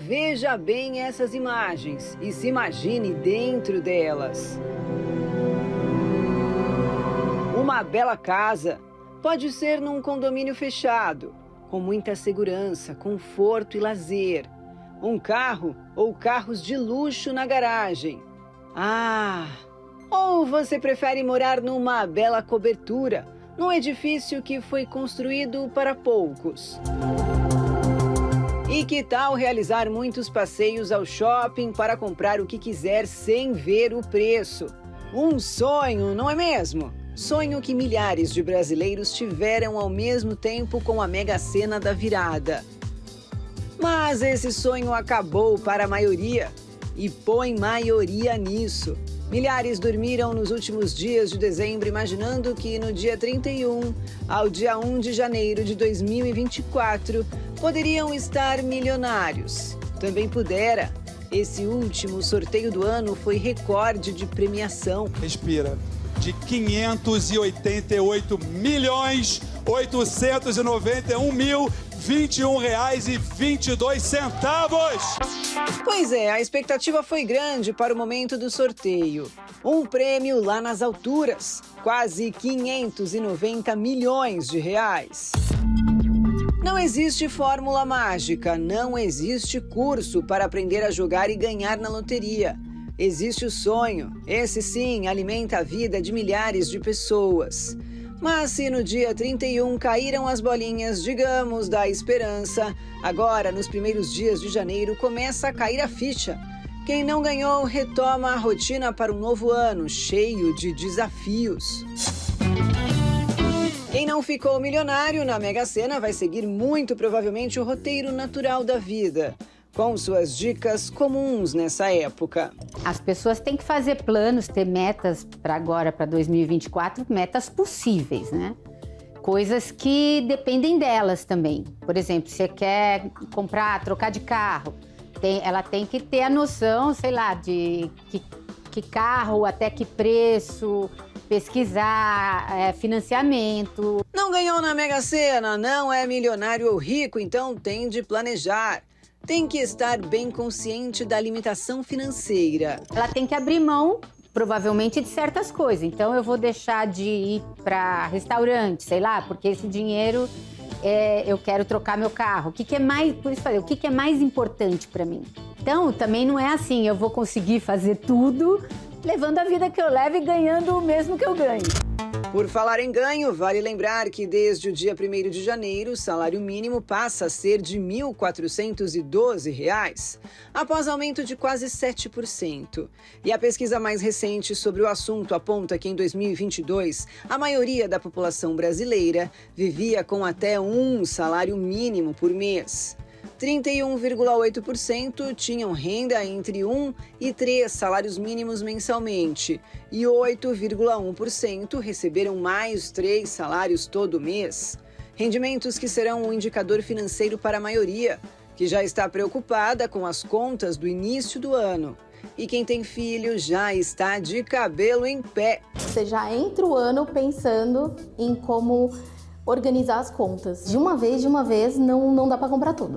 veja bem essas imagens e se imagine dentro delas. Uma bela casa pode ser num condomínio fechado, com muita segurança, conforto e lazer. Um carro ou carros de luxo na garagem. Ou você prefere morar numa bela cobertura, num edifício que foi construído para poucos. E que tal realizar muitos passeios ao shopping para comprar o que quiser sem ver o preço? Um sonho, não é mesmo? Sonho que milhares de brasileiros tiveram ao mesmo tempo com a Mega Sena da virada. Mas esse sonho acabou para a maioria. E põe maioria nisso. Milhares dormiram nos últimos dias de dezembro imaginando que no dia 31 ao dia 1 de janeiro de 2024 poderiam estar milionários. Também pudera. Esse último sorteio do ano foi recorde de premiação. Respira. De 588.891.021,22. Pois é, a expectativa foi grande para o momento do sorteio. Um prêmio lá nas alturas, quase 590 milhões de reais. Não existe fórmula mágica, não existe curso para aprender a jogar e ganhar na loteria. Existe o sonho, esse sim alimenta a vida de milhares de pessoas. Mas se no dia 31 caíram as bolinhas, digamos, da esperança, agora nos primeiros dias de janeiro começa a cair a ficha. Quem não ganhou retoma a rotina para um novo ano, cheio de desafios. Quem não ficou milionário na Mega Sena vai seguir muito provavelmente o roteiro natural da vida, com suas dicas comuns nessa época. As pessoas têm que fazer planos, ter metas para agora, para 2024, metas possíveis, né? Coisas que dependem delas também. Por exemplo, você quer comprar, trocar de carro, ela tem que ter a noção, sei lá, de que carro, até que preço, pesquisar, financiamento. Não ganhou na Mega Sena, não é milionário ou rico, então tem de planejar. Tem que estar bem consciente da limitação financeira. Ela tem que abrir mão, provavelmente, de certas coisas. Então, eu vou deixar de ir para restaurante, sei lá, porque esse dinheiro eu quero trocar meu carro. O que é mais, por isso eu falei, o que é mais importante para mim? Então, também não é assim, eu vou conseguir fazer tudo levando a vida que eu levo e ganhando o mesmo que eu ganho. Por falar em ganho, vale lembrar que desde o dia 1º de janeiro, o salário mínimo passa a ser de R$ 1.412, após aumento de quase 7%. E a pesquisa mais recente sobre o assunto aponta que em 2022, a maioria da população brasileira vivia com até um salário mínimo por mês. 31,8% tinham renda entre 1 e 3 salários mínimos mensalmente e 8,1% receberam mais 3 salários todo mês. Rendimentos que serão um indicador financeiro para a maioria, que já está preocupada com as contas do início do ano. E quem tem filho já está de cabelo em pé. Você já entra o ano pensando em como organizar as contas. De uma vez, não dá para comprar tudo.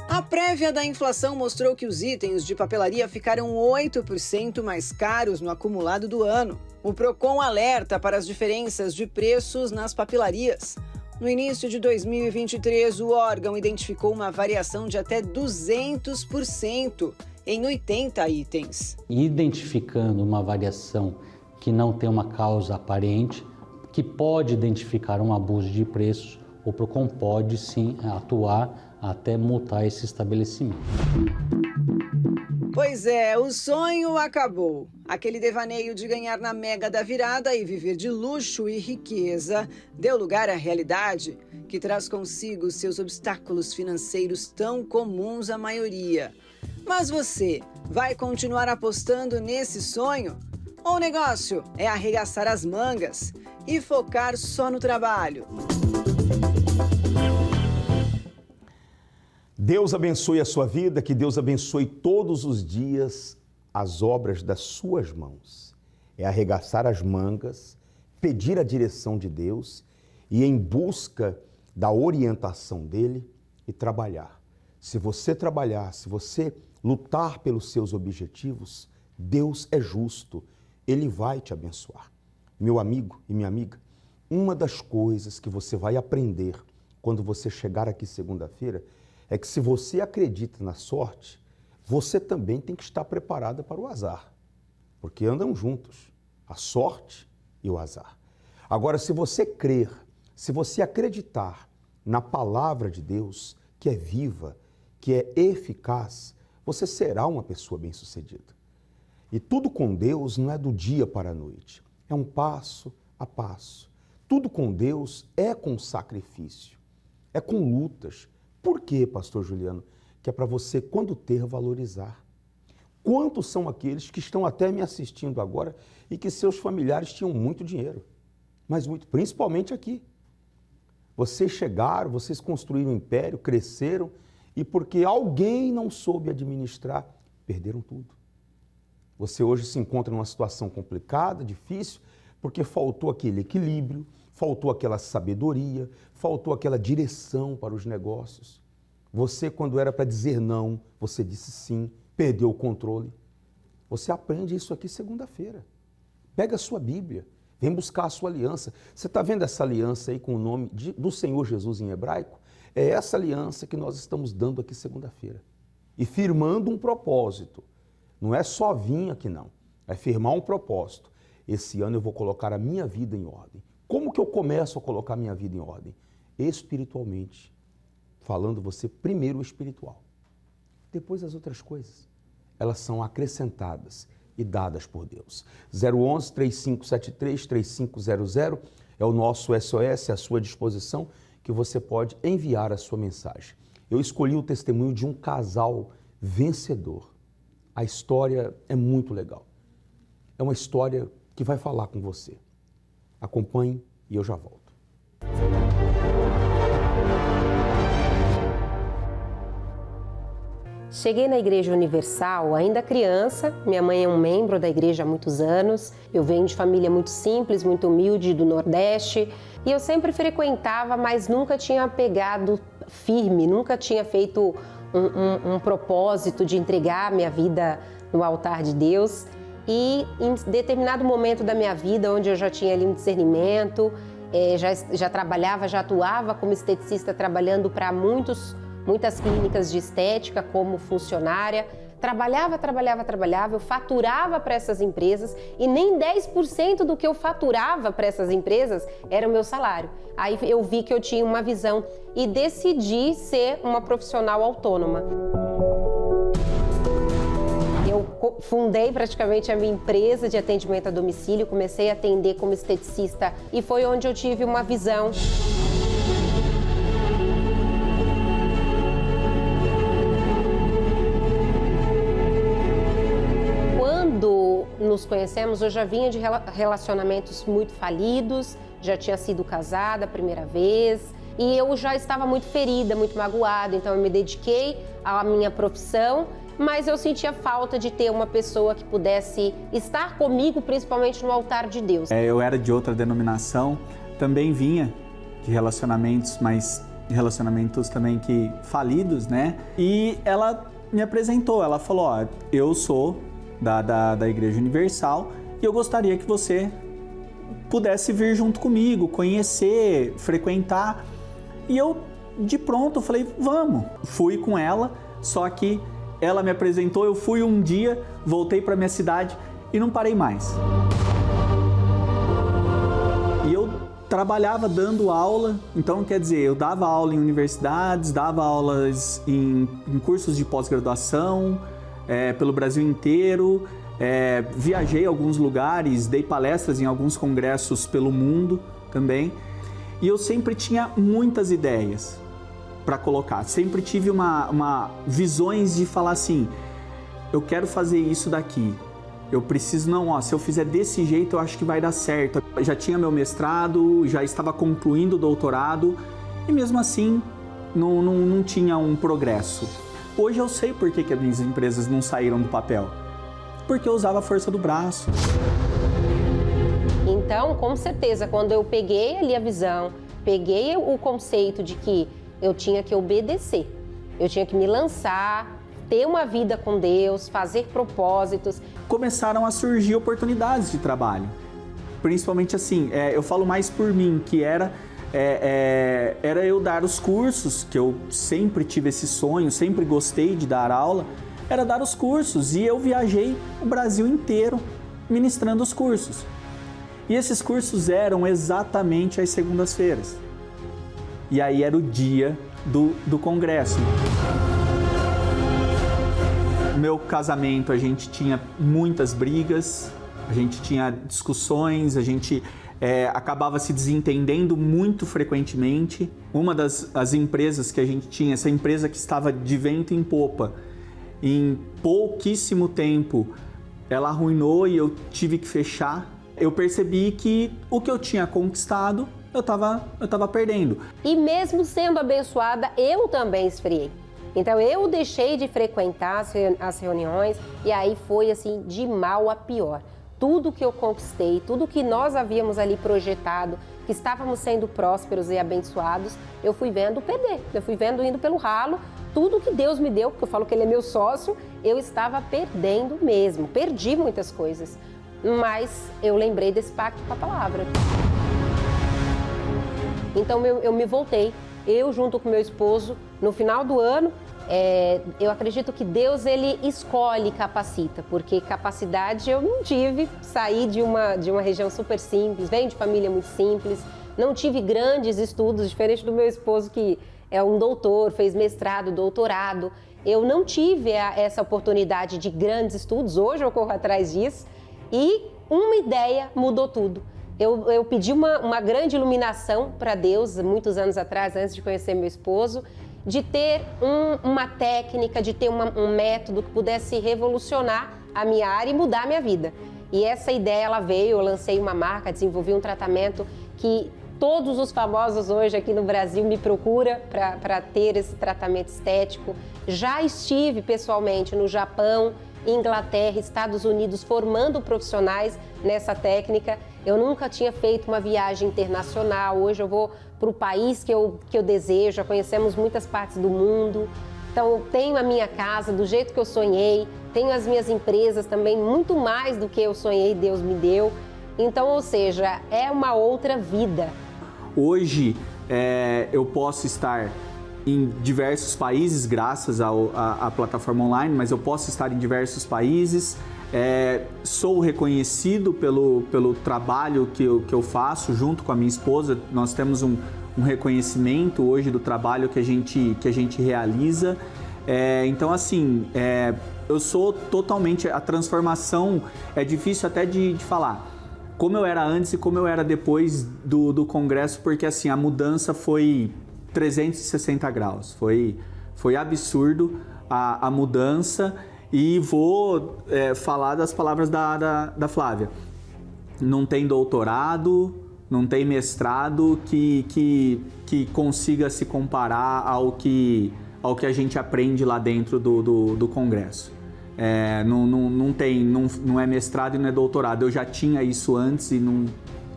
A prévia da inflação mostrou que os itens de papelaria ficaram 8% mais caros no acumulado do ano. O Procon alerta para as diferenças de preços nas papelarias. No início de 2023, o órgão identificou uma variação de até 200% em 80 itens. Identificando uma variação que não tem uma causa aparente, que pode identificar um abuso de preços, o Procon pode sim atuar até multar esse estabelecimento. Pois é, o sonho acabou. Aquele devaneio de ganhar na Mega da Virada e viver de luxo e riqueza deu lugar à realidade, que traz consigo seus obstáculos financeiros tão comuns à maioria. Mas você vai continuar apostando nesse sonho? Ou o negócio é arregaçar as mangas e focar só no trabalho? Deus abençoe a sua vida, que Deus abençoe todos os dias as obras das suas mãos. É arregaçar as mangas, pedir a direção de Deus e em busca da orientação dele e trabalhar. Se você trabalhar, se você lutar pelos seus objetivos, Deus é justo, Ele vai te abençoar. Meu amigo e minha amiga, uma das coisas que você vai aprender quando você chegar aqui segunda-feira é que se você acredita na sorte, você também tem que estar preparada para o azar, porque andam juntos, a sorte e o azar. Agora, se você crer, se você acreditar na palavra de Deus, que é viva, que é eficaz, você será uma pessoa bem-sucedida. E tudo com Deus não é do dia para a noite, é um passo a passo. Tudo com Deus é com sacrifício, é com lutas. Por quê, pastor Juliano? Que é para você, quando ter, valorizar. Quantos são aqueles que estão até me assistindo agora e que seus familiares tinham muito dinheiro, mas muito, principalmente aqui. Vocês chegaram, vocês construíram um império, cresceram e porque alguém não soube administrar, perderam tudo. Você hoje se encontra numa situação complicada, difícil, porque faltou aquele equilíbrio, faltou aquela sabedoria, faltou aquela direção para os negócios. Você, quando era para dizer não, você disse sim, perdeu o controle. Você aprende isso aqui segunda-feira. Pega a sua Bíblia, vem buscar a sua aliança. Você está vendo essa aliança aí com o nome do Senhor Jesus em hebraico? É essa aliança que nós estamos dando aqui segunda-feira. E firmando um propósito. Não é só vir aqui não, é firmar um propósito. Esse ano eu vou colocar a minha vida em ordem. Como que eu começo a colocar a minha vida em ordem? Espiritualmente. Falando você primeiro o espiritual. Depois as outras coisas. Elas são acrescentadas e dadas por Deus. 011-3573-3500 é o nosso SOS à sua disposição, que você pode enviar a sua mensagem. Eu escolhi o testemunho de um casal vencedor. A história é muito legal. É uma história que vai falar com você. Acompanhe e eu já volto. Cheguei na Igreja Universal ainda criança, minha mãe é um membro da igreja há muitos anos, eu venho de família muito simples, muito humilde do Nordeste e eu sempre frequentava, mas nunca tinha pegado firme, nunca tinha feito um propósito de entregar minha vida no altar de Deus. E em determinado momento da minha vida, onde eu já tinha ali um discernimento, já trabalhava, já atuava como esteticista, trabalhando para muitas clínicas de estética como funcionária, trabalhava, eu faturava para essas empresas e nem 10% do que eu faturava para essas empresas era o meu salário. Aí eu vi que eu tinha uma visão e decidi ser uma profissional autônoma. Eu fundei praticamente a minha empresa de atendimento a domicílio, comecei a atender como esteticista e foi onde eu tive uma visão. Quando nos conhecemos, eu já vinha de relacionamentos muito falidos, já tinha sido casada a primeira vez e eu já estava muito ferida, muito magoada, então eu me dediquei à minha profissão, mas eu sentia falta de ter uma pessoa que pudesse estar comigo, principalmente no altar de Deus. Eu era de outra denominação, também vinha de relacionamentos, mas relacionamentos também que falidos, né? E ela me apresentou, ela falou, ó, eu sou da Igreja Universal e eu gostaria que você pudesse vir junto comigo, conhecer, frequentar. E eu, de pronto, falei, vamos. Fui com ela, só que ela me apresentou, eu fui um dia, voltei para minha cidade e não parei mais. E eu trabalhava dando aula, então quer dizer, eu dava aula em universidades, dava aulas em cursos de pós-graduação, pelo Brasil inteiro, viajei a alguns lugares, dei palestras em alguns congressos pelo mundo também, e eu sempre tinha muitas ideias para colocar, sempre tive visões de falar assim, eu quero fazer isso daqui, eu preciso, se eu fizer desse jeito eu acho que vai dar certo. Eu já tinha meu mestrado, já estava concluindo o doutorado e mesmo assim não tinha um progresso. Hoje eu sei por que as minhas empresas não saíram do papel, porque eu usava a força do braço. Então, com certeza, quando eu peguei ali a visão, peguei o conceito de que eu tinha que obedecer. Eu tinha que me lançar, ter uma vida com Deus, fazer propósitos. Começaram a surgir oportunidades de trabalho. Principalmente assim, eu falo mais por mim, que era eu dar os cursos, que eu sempre tive esse sonho, sempre gostei de dar aula, era dar os cursos. E eu viajei o Brasil inteiro ministrando os cursos. E esses cursos eram exatamente às segundas-feiras. E aí era o dia do congresso. No meu casamento a gente tinha muitas brigas, a gente tinha discussões, a gente acabava se desentendendo muito frequentemente. Uma das empresas que a gente tinha, essa empresa que estava de vento em popa, em pouquíssimo tempo ela arruinou e eu tive que fechar. Eu percebi que o que eu tinha conquistado, eu estava perdendo. E mesmo sendo abençoada, eu também esfriei. Então eu deixei de frequentar as reuniões e aí foi assim de mal a pior. Tudo que eu conquistei, tudo que nós havíamos ali projetado, que estávamos sendo prósperos e abençoados, eu fui vendo perder. Eu fui vendo indo pelo ralo. Tudo que Deus me deu, porque eu falo que Ele é meu sócio, eu estava perdendo mesmo. Perdi muitas coisas. Mas eu lembrei desse pacto com a palavra. Então eu me voltei, eu junto com meu esposo, no final do ano, eu acredito que Deus ele escolhe e capacita, porque capacidade eu não tive, saí de uma região super simples, venho de família muito simples, não tive grandes estudos, diferente do meu esposo que é um doutor, fez mestrado, doutorado. Eu não tive essa oportunidade de grandes estudos, hoje eu corro atrás disso. E uma ideia mudou tudo. Eu pedi uma grande iluminação para Deus, muitos anos atrás, antes de conhecer meu esposo, de ter uma técnica, de ter um método que pudesse revolucionar a minha área e mudar a minha vida. E essa ideia ela veio, eu lancei uma marca, desenvolvi um tratamento que todos os famosos hoje aqui no Brasil me procuram para ter esse tratamento estético. Já estive pessoalmente no Japão, Inglaterra, Estados Unidos, formando profissionais nessa técnica. Eu nunca tinha feito uma viagem internacional. Hoje eu vou para o país que eu desejo, já conhecemos muitas partes do mundo. Então eu tenho a minha casa do jeito que eu sonhei, tenho as minhas empresas também, muito mais do que eu sonhei, Deus me deu. Então, ou seja, é uma outra vida. Hoje eu posso estar em diversos países, graças à plataforma online, mas eu posso estar em diversos países. Sou reconhecido pelo trabalho que eu faço junto com a minha esposa. Nós temos um reconhecimento hoje do trabalho que a gente realiza. Então, assim, eu sou totalmente... A transformação é difícil até de falar. Como eu era antes e como eu era depois do congresso, porque assim, a mudança foi 360 graus. Foi absurdo a mudança. E vou falar das palavras da Flávia. Não tem doutorado, não tem mestrado que consiga se comparar ao que a gente aprende lá dentro do congresso. Não é mestrado e não é doutorado. Eu já tinha isso antes e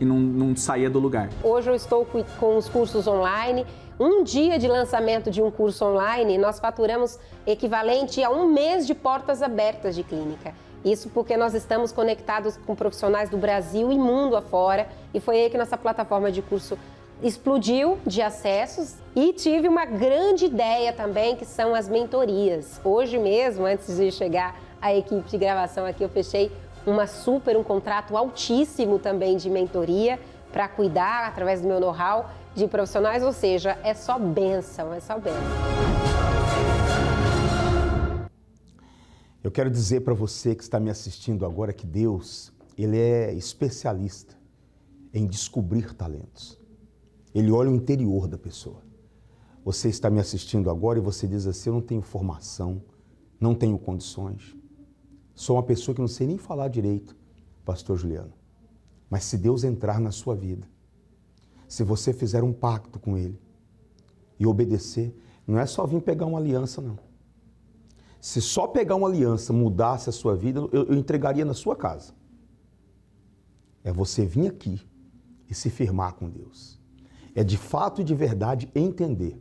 não saía do lugar. Hoje eu estou com os cursos online. Um dia de lançamento de um curso online, nós faturamos equivalente a 1 mês de portas abertas de clínica. Isso porque nós estamos conectados com profissionais do Brasil e mundo afora. E foi aí que nossa plataforma de curso explodiu de acessos. E tive uma grande ideia também, que são as mentorias. Hoje mesmo, antes de chegar a equipe de gravação aqui, eu fechei um contrato altíssimo também de mentoria para cuidar, através do meu know-how, de profissionais, ou seja, é só bênção, é só bênção. Eu quero dizer para você que está me assistindo agora que Deus, Ele é especialista em descobrir talentos. Ele olha o interior da pessoa. Você está me assistindo agora e você diz assim, eu não tenho formação, não tenho condições. Sou uma pessoa que não sei nem falar direito, pastor Juliano. Mas se Deus entrar na sua vida, se você fizer um pacto com Ele e obedecer, não é só vir pegar uma aliança, não. Se só pegar uma aliança mudasse a sua vida, eu entregaria na sua casa. É você vir aqui e se firmar com Deus. É de fato e de verdade entender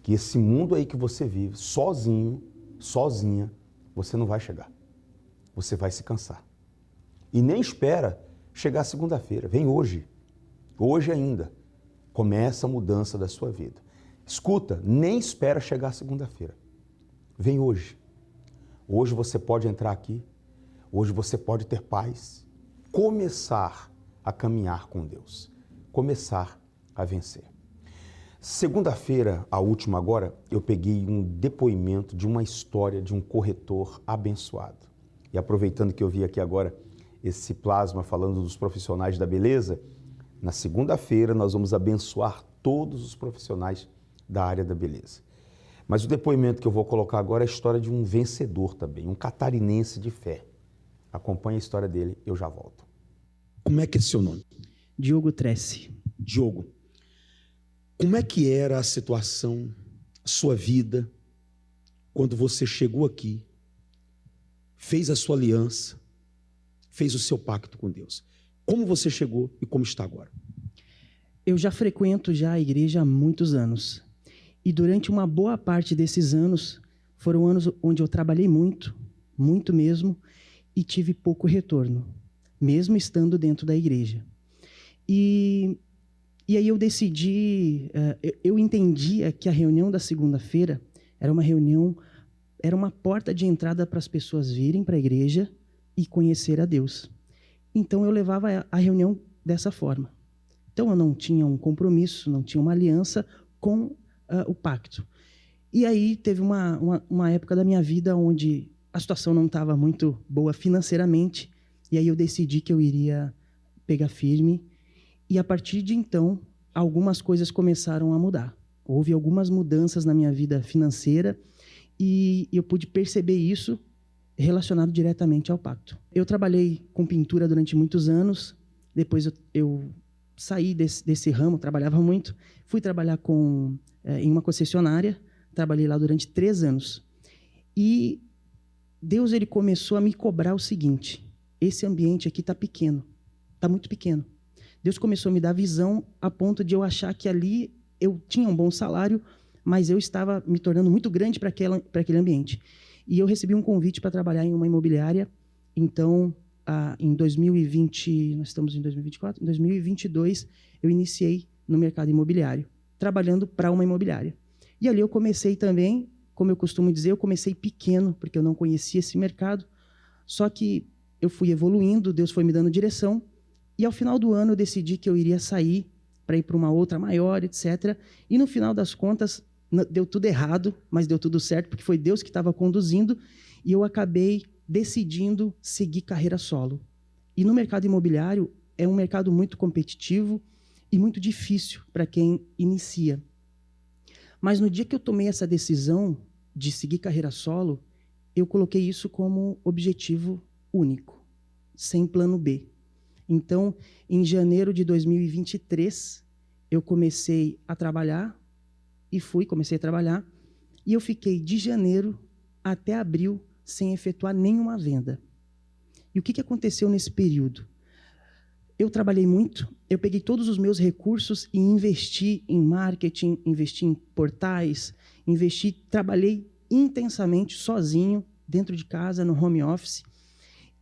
que esse mundo aí que você vive, sozinho, sozinha, você não vai chegar. Você vai se cansar. E nem espera chegar segunda-feira. Vem hoje. Hoje ainda. Começa a mudança da sua vida. Escuta, nem espera chegar segunda-feira. Vem hoje. Hoje você pode entrar aqui. Hoje você pode ter paz. Começar a caminhar com Deus. Começar a vencer. Segunda-feira, a última agora, eu peguei um depoimento de uma história de um corretor abençoado. E aproveitando que eu vi aqui agora esse plasma falando dos profissionais da beleza, na segunda-feira nós vamos abençoar todos os profissionais da área da beleza. Mas o depoimento que eu vou colocar agora é a história de um vencedor também, um catarinense de fé. Acompanhe a história dele, eu já volto. Como é que é seu nome? Diogo Tressi. Diogo, como é que era a situação, a sua vida, quando você chegou aqui, fez a sua aliança, fez o seu pacto com Deus? Como você chegou e como está agora? Eu já frequento a igreja há muitos anos. E durante uma boa parte desses anos, foram anos onde eu trabalhei muito, muito mesmo, e tive pouco retorno, mesmo estando dentro da igreja. E aí eu decidi, eu entendia que a reunião da segunda-feira era uma reunião, era uma porta de entrada para as pessoas virem para a igreja e conhecer a Deus. Então eu levava a reunião dessa forma. Então eu não tinha um compromisso, não tinha uma aliança com o pacto. E aí teve uma época da minha vida onde a situação não estava muito boa financeiramente, e aí eu decidi que eu iria pegar firme, e a partir de então, algumas coisas começaram a mudar. Houve algumas mudanças na minha vida financeira, e eu pude perceber isso relacionado diretamente ao pacto. Eu trabalhei com pintura durante muitos anos, depois eu saí desse ramo, trabalhava muito, fui trabalhar em uma concessionária, trabalhei lá durante 3 anos. E Deus ele começou a me cobrar o seguinte: esse ambiente aqui está pequeno, está muito pequeno. Deus começou a me dar visão a ponto de eu achar que ali eu tinha um bom salário, mas eu estava me tornando muito grande para aquele ambiente. E eu recebi um convite para trabalhar em uma imobiliária. Então, em 2020, nós estamos em 2024, em 2022, eu iniciei no mercado imobiliário, trabalhando para uma imobiliária. E ali eu comecei também, como eu costumo dizer, eu comecei pequeno, porque eu não conhecia esse mercado, só que eu fui evoluindo, Deus foi me dando direção, e ao final do ano eu decidi que eu iria sair para ir para uma outra maior, etc. E no final das contas, deu tudo errado, mas deu tudo certo, porque foi Deus que estava conduzindo, e eu acabei decidindo seguir carreira solo. E no mercado imobiliário, é um mercado muito competitivo e muito difícil para quem inicia. Mas no dia que eu tomei essa decisão de seguir carreira solo, eu coloquei isso como objetivo único, sem plano B. Então, em janeiro de 2023, eu comecei a trabalhar, comecei a trabalhar, e eu fiquei de janeiro até abril sem efetuar nenhuma venda. E o que aconteceu nesse período? Eu trabalhei muito, eu peguei todos os meus recursos e investi em marketing, investi em portais, trabalhei intensamente, sozinho, dentro de casa, no home office,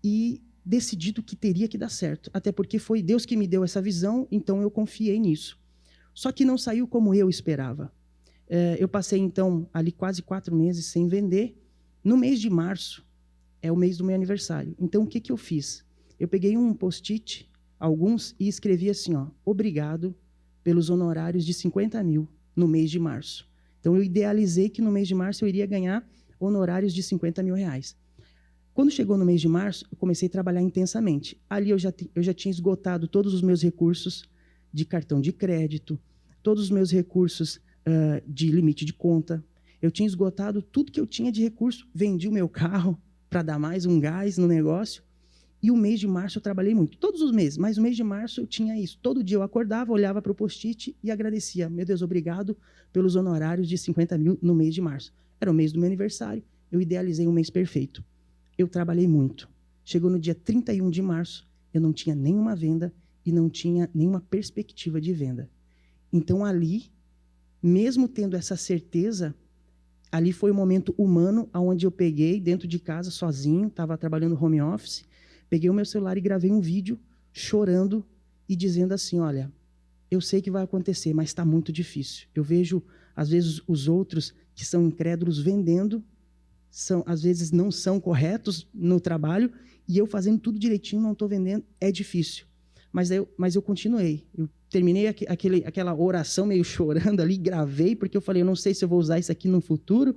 e decidido que teria que dar certo, até porque foi Deus que me deu essa visão, então eu confiei nisso. Só que não saiu como eu esperava. Eu passei, então, ali quase 4 meses sem vender. No mês de março, é o mês do meu aniversário. Então, o que eu fiz? Eu peguei um post-it, alguns, e escrevi assim, obrigado pelos honorários de 50 mil no mês de março. Então, eu idealizei que no mês de março eu iria ganhar honorários de 50 mil reais. Quando chegou no mês de março, eu comecei a trabalhar intensamente. Ali eu já tinha esgotado todos os meus recursos de cartão de crédito, todos os meus recursos de limite de conta. Eu tinha esgotado tudo que eu tinha de recurso, vendi o meu carro para dar mais um gás no negócio. E o mês de março eu trabalhei muito, todos os meses, mas o mês de março eu tinha isso. Todo dia eu acordava, olhava para o post-it e agradecia. Meu Deus, obrigado pelos honorários de 50 mil no mês de março. Era o mês do meu aniversário, eu idealizei um mês perfeito. Eu trabalhei muito. Chegou no dia 31 de março, eu não tinha nenhuma venda e não tinha nenhuma perspectiva de venda. Então ali mesmo tendo essa certeza, ali foi um momento humano onde eu peguei dentro de casa sozinho, estava trabalhando home office, peguei o meu celular e gravei um vídeo chorando e dizendo assim, olha, eu sei que vai acontecer, mas está muito difícil. Eu vejo, às vezes, os outros que são incrédulos vendendo, às vezes não são corretos no trabalho, e eu fazendo tudo direitinho, não estou vendendo, é difícil. Mas eu continuei. Eu terminei aquela oração meio chorando ali, gravei, porque eu falei, eu não sei se eu vou usar isso aqui no futuro.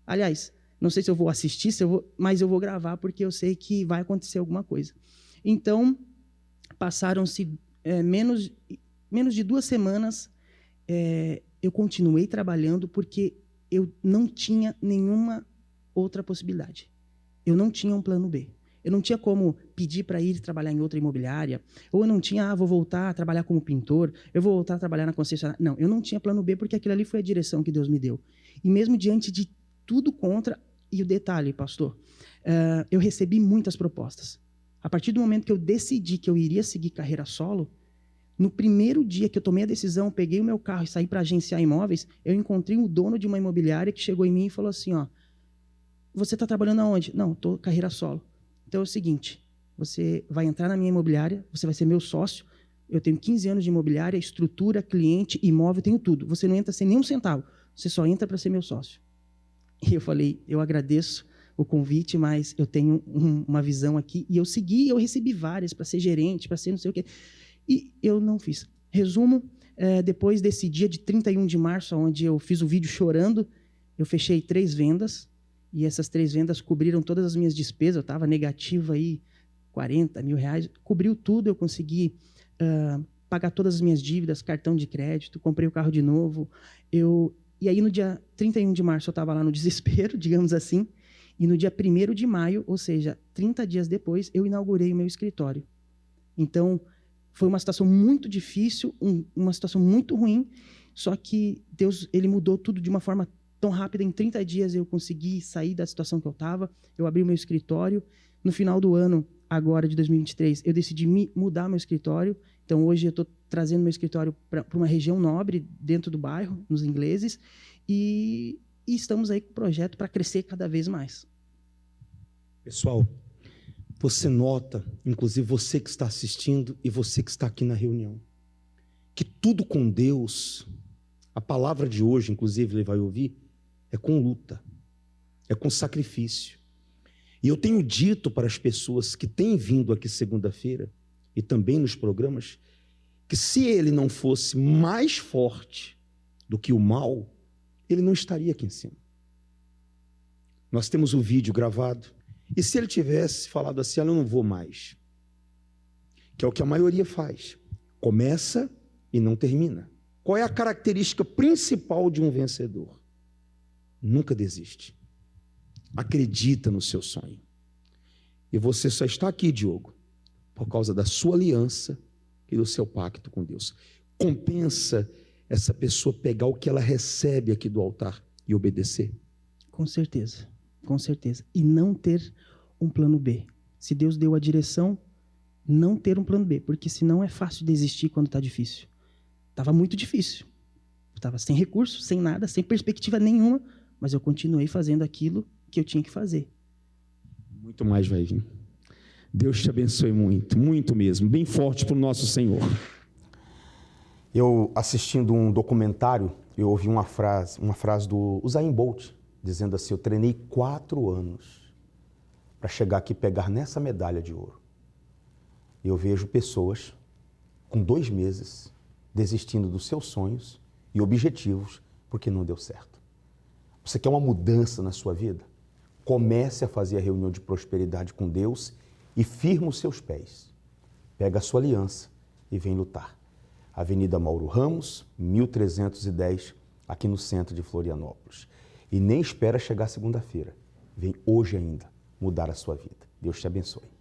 Aliás, não sei se eu vou assistir, mas eu vou gravar, porque eu sei que vai acontecer alguma coisa. Então, passaram-se menos de 2 semanas, eu continuei trabalhando, porque eu não tinha nenhuma outra possibilidade. Eu não tinha um plano B. Eu não tinha como pedir para ir trabalhar em outra imobiliária, ou eu não tinha, vou voltar a trabalhar como pintor, eu vou voltar a trabalhar na concessionária. Não, eu não tinha plano B, porque aquilo ali foi a direção que Deus me deu. E mesmo diante de tudo contra, e o detalhe, pastor, eu recebi muitas propostas. A partir do momento que eu decidi que eu iria seguir carreira solo, no primeiro dia que eu tomei a decisão, peguei o meu carro e saí para agenciar imóveis, eu encontrei um dono de uma imobiliária que chegou em mim e falou assim, você está trabalhando aonde? Não, estou carreira solo. Então é o seguinte, você vai entrar na minha imobiliária, você vai ser meu sócio, eu tenho 15 anos de imobiliária, estrutura, cliente, imóvel, tenho tudo. Você não entra sem nenhum centavo, você só entra para ser meu sócio. E eu falei, eu agradeço o convite, mas eu tenho uma visão aqui, e eu segui, eu recebi várias para ser gerente, para ser não sei o quê, e eu não fiz. Resumo, depois desse dia de 31 de março, onde eu fiz o vídeo chorando, eu fechei 3 vendas, e essas 3 vendas cobriram todas as minhas despesas. Eu estava negativo aí, R$40 mil, cobriu tudo, eu consegui pagar todas as minhas dívidas, cartão de crédito, comprei o carro de novo. E aí no dia 31 de março eu estava lá no desespero, digamos assim, e no dia 1º de maio, ou seja, 30 dias depois, eu inaugurei o meu escritório. Então, foi uma situação muito difícil, uma situação muito ruim, só que Deus, ele mudou tudo de uma forma tão rápida. Em 30 dias eu consegui sair da situação que eu estava, eu abri o meu escritório. No final do ano, agora de 2023, eu decidi mudar meu escritório. Então, hoje eu estou trazendo meu escritório para uma região nobre, dentro do bairro, nos Ingleses, e estamos aí com o projeto para crescer cada vez mais. Pessoal, você nota, inclusive você que está assistindo e você que está aqui na reunião, que tudo com Deus, a palavra de hoje, inclusive, ele vai ouvir, é com luta, é com sacrifício. E eu tenho dito para as pessoas que têm vindo aqui segunda-feira, e também nos programas, que se ele não fosse mais forte do que o mal, ele não estaria aqui em cima. Nós temos o vídeo gravado, e se ele tivesse falado assim, eu não vou mais, que é o que a maioria faz, começa e não termina. Qual é a característica principal de um vencedor? Nunca desiste. Acredita no seu sonho. E você só está aqui, Diogo, por causa da sua aliança e do seu pacto com Deus. Compensa essa pessoa pegar o que ela recebe aqui do altar e obedecer? Com certeza, com certeza. E não ter um plano B. Se Deus deu a direção, não ter um plano B, porque senão é fácil desistir quando está difícil. Estava muito difícil. Estava sem recurso, sem nada, sem perspectiva nenhuma, mas eu continuei fazendo aquilo que eu tinha que fazer. Muito mais vai vir. Deus te abençoe muito, muito mesmo. Bem forte para o nosso Senhor. Eu, assistindo um documentário, eu ouvi uma frase do Usain Bolt, dizendo assim, eu treinei 4 anos para chegar aqui e pegar nessa medalha de ouro. Eu vejo pessoas com 2 meses desistindo dos seus sonhos e objetivos porque não deu certo. Você quer uma mudança na sua vida? Comece a fazer a reunião de prosperidade com Deus e firma os seus pés. Pega a sua aliança e vem lutar. Avenida Mauro Ramos, 1310, aqui no centro de Florianópolis. E nem espera chegar segunda-feira. Vem hoje ainda mudar a sua vida. Deus te abençoe.